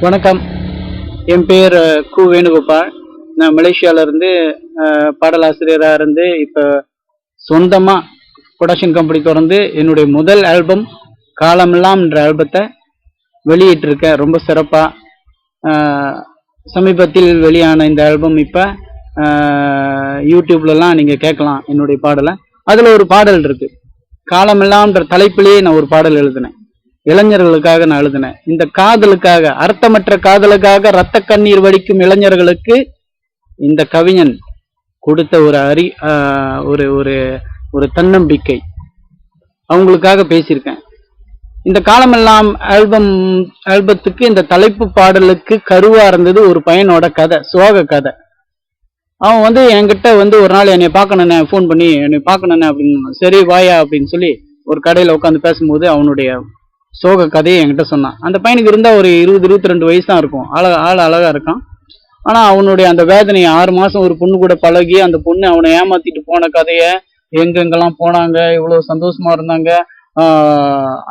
வணக்கம். என் பேர் கு வேணுகோபால். நான் மலேசியால இருந்து பாடலாசிரியராக இருந்து இப்போ சொந்தமாக ப்ரொடக்ஷன் கம்பெனி தொடர்ந்து என்னுடைய முதல் ஆல்பம் காலமெல்லாம் என்ற ஆல்பத்தை வெளியிட்டிருக்கேன். ரொம்ப சிறப்பாக சமீபத்தில் வெளியான இந்த ஆல்பம் இப்போ யூடியூப்லலாம் நீங்கள் கேட்கலாம் என்னுடைய பாடலை. அதில் ஒரு பாடல் இருக்குது, காலமெல்லாம்ன்ற தலைப்பிலேயே நான் ஒரு பாடல் எழுதினேன். இளைஞர்களுக்காக நான் எழுதினேன். இந்த காதலுக்காக, அர்த்தமற்ற காதலுக்காக ரத்த கண்ணீர் வடிக்கும் இளைஞர்களுக்கு இந்த கவிஞன் கொடுத்த ஒரு ஒரு ஒரு தன்னம்பிக்கை, அவங்களுக்காக பேசியிருக்கேன். இந்த காலமெல்லாம் ஆல்பத்துக்கு இந்த தலைப்பு பாடலுக்கு கருவா இருந்தது ஒரு பையனோட கதை, சோக கதை. அவன் என்கிட்ட ஒரு நாள் என்னை பார்க்கணுண்ணே, ஃபோன் பண்ணி என்னை பார்க்கணுண்ணே அப்படின்னு, சரி வாயா அப்படின்னு சொல்லி ஒரு கடையில் உட்காந்து பேசும்போது அவனுடைய சோக கதையை என்கிட்ட சொன்னான். அந்த பையனுக்கு இருந்தால் ஒரு 20-22 வயசு தான் இருக்கும். ஆள் அழகா இருக்கான். ஆனால் அவனுடைய அந்த வேதனையை 6 மாதம் ஒரு பொண்ணு கூட பழகி அந்த பொண்ணு அவனை ஏமாத்திட்டு போன கதையை, எங்கெங்கெல்லாம் போனாங்க, இவ்வளோ சந்தோஷமா இருந்தாங்க,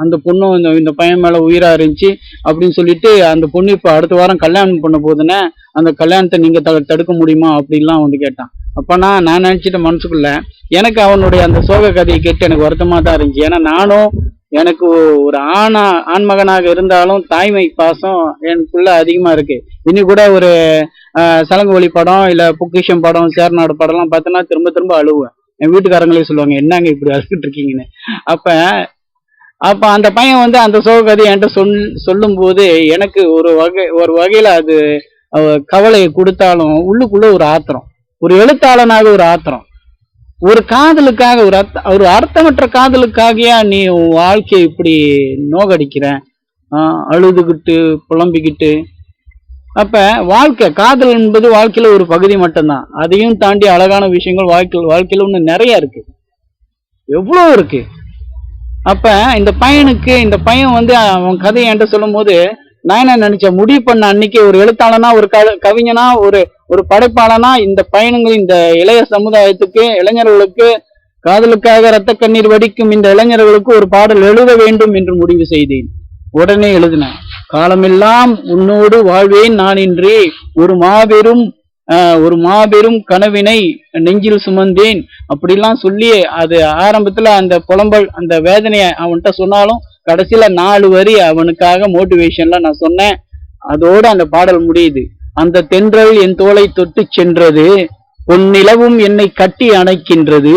அந்த பொண்ணும் இந்த பையன் மேலே உயிராக இருந்துச்சு அப்படின்னு சொல்லிட்டு அந்த பொண்ணு இப்போ அடுத்த வாரம் கல்யாணம் பண்ண போதுன்னே, அந்த கல்யாணத்தை நீங்கள் தடுக்க முடியுமா அப்படின்லாம் கேட்டான். அப்போ நான் நினச்சிட்ட மனசுக்குள்ள, எனக்கு அவனுடைய அந்த சோக கதையை கேட்டு எனக்கு வருத்தமாக தான் இருந்துச்சு. ஏன்னா நானும் எனக்கு ஒரு ஆண்மகனாக இருந்தாலும் தாய்மை பாசம் எனக்குள்ள அதிகமா இருக்கு. இனி கூட ஒரு சலங்கு ஒளி படம் இல்ல பொக்கிஷம் படம், சேர்நாடு படம்லாம் பார்த்தோன்னா திரும்ப திரும்ப அழுவேன். என் வீட்டுக்காரங்களே சொல்லுவாங்க, என்னங்க இப்படி அழுதுட்டு இருக்கீங்கன்னு. அப்ப அந்த பையன் அந்த சோக கதையை என்கிட்ட சொல்லும் போது எனக்கு ஒரு வகையில அது கவலையை கொடுத்தாலும் உள்ளுக்குள்ள ஒரு ஆத்திரம், ஒரு எழுத்தாளனாக ஒரு ஆத்திரம். ஒரு காதலுக்காக, ஒரு அர்த்தமற்ற காதலுக்காகயா நீ உன் வாழ்க்கையை இப்படி நோகடிக்கிற, அழுதுகிட்டு புலம்பிக்கிட்டு. அப்ப வாழ்க்கை, காதல் என்பது வாழ்க்கையில ஒரு பகுதி மட்டும்தான். அதையும் தாண்டி அழகான விஷயங்கள் வாழ்க்கையில இன்னும் நிறைய இருக்கு, எவ்வளோ இருக்கு. அப்ப இந்த பையன் அவன் கதையை என்கிட்ட சொல்லும் போது நான் என்ன நினைச்சேன், முடிவு பண்ண அன்னைக்கு ஒரு எழுத்தாளனா, ஒரு கவிஞனா, ஒரு படைப்பாளனா இந்த பையனுங்கள், இந்த இளைய சமுதாயத்துக்கு, இளைஞர்களுக்கு, காதலுக்காக ரத்த கண்ணீர் வடிக்கும் இந்த இளைஞர்களுக்கு ஒரு பாடல் எழுத வேண்டும் என்று முடிவு செய்தேன். உடனே எழுதினேன். காலமெல்லாம் உன்னோடு வாழ்வேன் நான் இன்றி, ஒரு மாபெரும் கனவினை நெஞ்சில் சுமந்தேன் அப்படிலாம் சொல்லி, அது ஆரம்பத்துல அந்த புலம்பல், அந்த வேதனையை அவன்கிட்ட சொன்னாலும் கடைசியில 4 வரி அவனுக்காக மோட்டிவேஷன்ல நான் சொன்னேன். அதோட அந்த பாடல் முடியுது. அந்த தென்றல் என் தோளை தொட்டு சென்றது, பொன்னிலவும் என்னை கட்டி அணைக்கின்றது,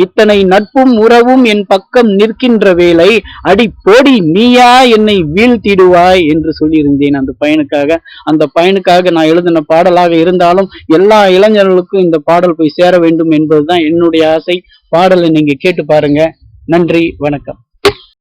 இத்தனை நட்பும் உறவும் என் பக்கம் நிற்கின்ற வேளை, அடி போடி நீயா என்னை வீழ்த்திடுவாய் என்று சொல்லியிருந்தேன் அந்த பையனுக்காக நான் எழுதின பாடலாக இருந்தாலும் எல்லா இளைஞர்களுக்கும் இந்த பாடல் போய் சேர வேண்டும் என்பதுதான் என்னுடைய ஆசை. பாடலை நீங்க கேட்டு பாருங்க. நன்றி, வணக்கம்.